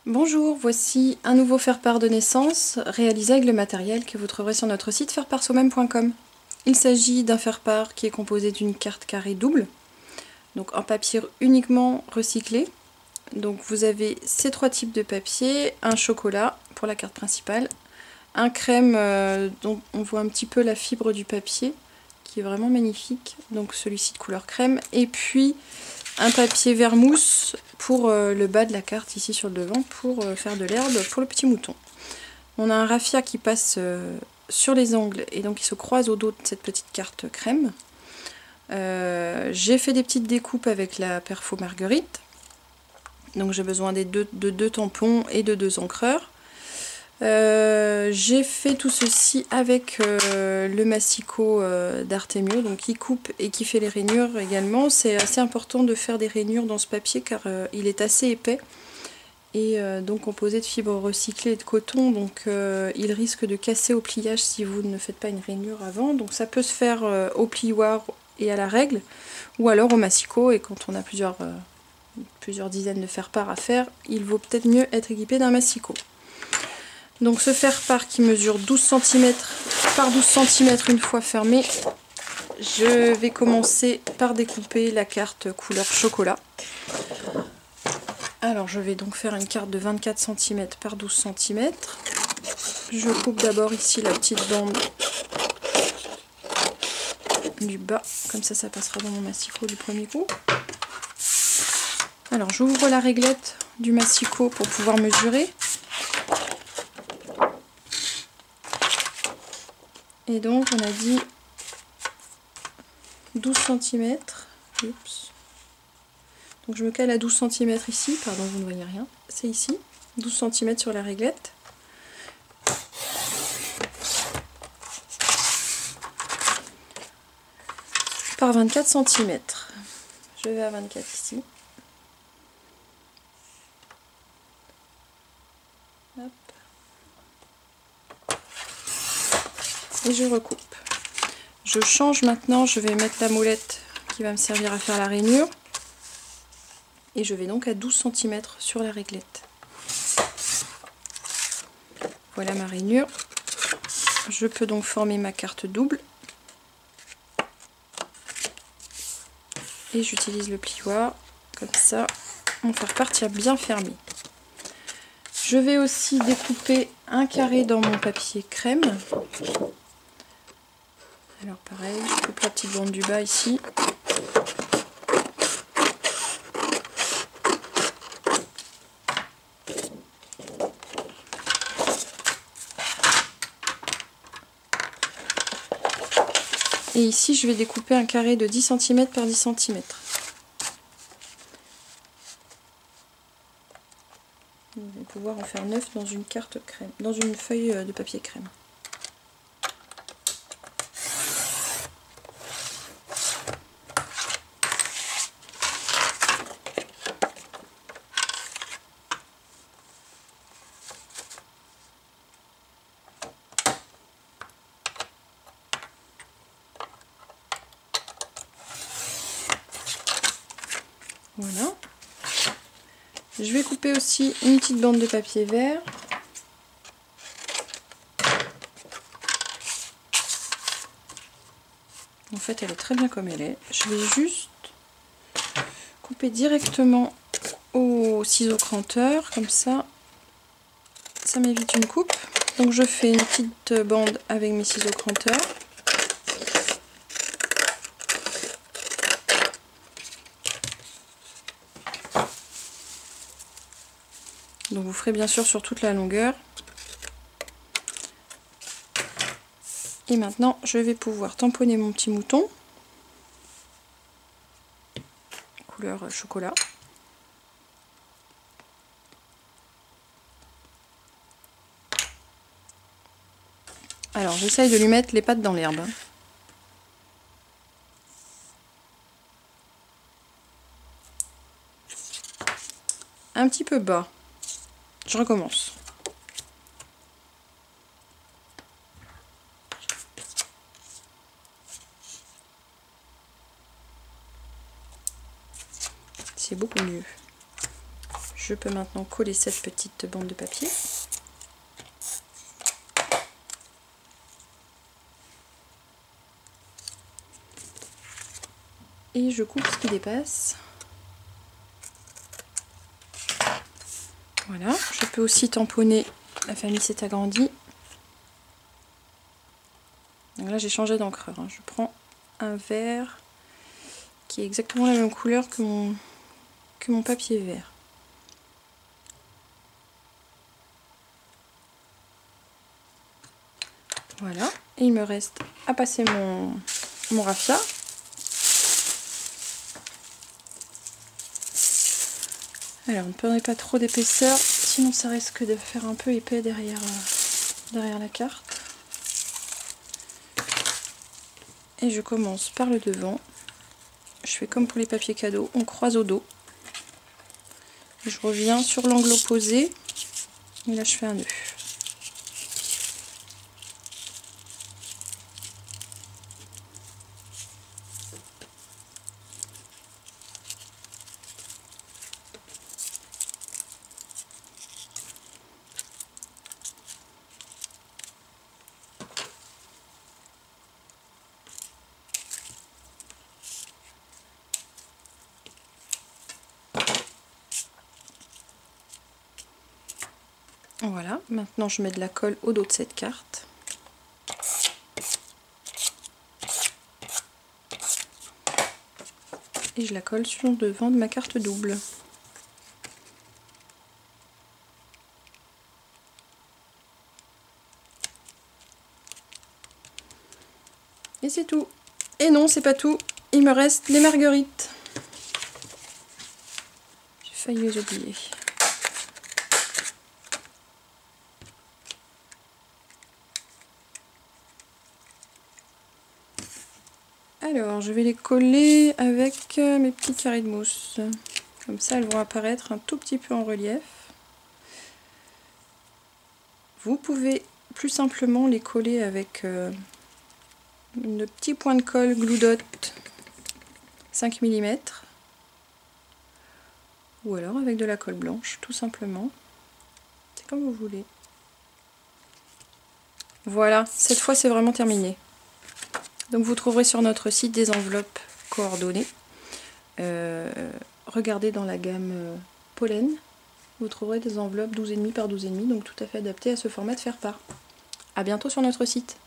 Bonjour, voici un nouveau faire-part de naissance réalisé avec le matériel que vous trouverez sur notre site faireparsoi-même.com. Il s'agit d'un faire-part qui est composé d'une carte carrée double, donc en papier uniquement recyclé. Donc vous avez ces trois types de papier, un chocolat pour la carte principale, un crème dont on voit un petit peu la fibre du papier qui est vraiment magnifique, donc celui-ci de couleur crème, et puis un papier vert mousse pour le bas de la carte ici sur le devant pour faire de l'herbe pour le petit mouton. On a un raffia qui passe sur les angles et donc il se croise au dos de cette petite carte crème. J'ai fait des petites découpes avec la Perfo Marguerite, donc j'ai besoin de deux tampons et de deux encreurs. J'ai fait tout ceci avec le massicot d'Artemio, donc qui coupe et qui fait les rainures également. C'est assez important de faire des rainures dans ce papier car il est assez épais et donc composé de fibres recyclées et de coton, donc il risque de casser au pliage si vous ne faites pas une rainure avant. Donc ça peut se faire au plioir et à la règle ou alors au massicot, et quand on a plusieurs dizaines de faire-part à faire, il vaut peut-être mieux être équipé d'un massicot. Donc ce faire-part qui mesure 12 cm par 12 cm une fois fermé, je vais commencer par découper la carte couleur chocolat. Alors je vais donc faire une carte de 24 cm par 12 cm. Je coupe d'abord ici la petite bande du bas, comme ça passera dans mon massicot du premier coup. Alors j'ouvre la réglette du massicot pour pouvoir mesurer. Et donc on a dit 12 cm. Oups. Donc je me cale à 12 cm ici, pardon vous ne voyez rien, c'est ici, 12 cm sur la réglette. Par 24 cm. Je vais à 24 ici. Hop. Et je recoupe. Je change maintenant, je vais mettre la molette qui va me servir à faire la rainure. Et je vais donc à 12 cm sur la réglette. Voilà ma rainure. Je peux donc former ma carte double. Et j'utilise le plioir, comme ça mon faire-part tient bien fermé. Je vais aussi découper un carré dans mon papier crème. Alors pareil, je coupe la petite bande du bas ici. Et ici je vais découper un carré de 10 cm par 10 cm. Vous allez pouvoir en faire 9 dans une carte crème, dans une feuille de papier crème. Voilà. Je vais couper aussi une petite bande de papier vert. En fait, elle est très bien comme elle est. Je vais juste couper directement au ciseau cranteur, comme ça m'évite une coupe. Donc je fais une petite bande avec mes ciseaux cranteurs. Donc vous ferez bien sûr sur toute la longueur. Et maintenant je vais pouvoir tamponner mon petit mouton, couleur chocolat. Alors j'essaye de lui mettre les pattes dans l'herbe. Un petit peu bas. Je recommence. C'est beaucoup mieux. je peux maintenant coller cette petite bande de papier. Et je coupe ce qui dépasse. Voilà, je peux aussi tamponner La famille s'est agrandie. Donc là j'ai changé d'encreur, hein. Je prends un vert qui est exactement la même couleur que mon papier vert. Voilà, et il me reste à passer mon raffia. Alors, ne prenez pas trop d'épaisseur, sinon ça risque de faire un peu épais derrière la carte. Et je commence par le devant. Je fais comme pour les papiers cadeaux, on croise au dos. Je reviens sur l'angle opposé, et là je fais un nœud. Voilà, maintenant je mets de la colle au dos de cette carte. Et je la colle sur le devant de ma carte double. Et c'est tout. Et non, c'est pas tout. Il me reste les marguerites. J'ai failli les oublier. Alors, je vais les coller avec mes petits carrés de mousse. Comme ça, elles vont apparaître un tout petit peu en relief. Vous pouvez plus simplement les coller avec une petit point de colle Glue Dot 5 mm. Ou alors avec de la colle blanche, tout simplement. C'est comme vous voulez. Voilà, cette fois c'est vraiment terminé. Donc vous trouverez sur notre site des enveloppes coordonnées. Regardez dans la gamme pollen, vous trouverez des enveloppes 12,5 par 12,5, donc tout à fait adaptées à ce format de faire-part. A bientôt sur notre site.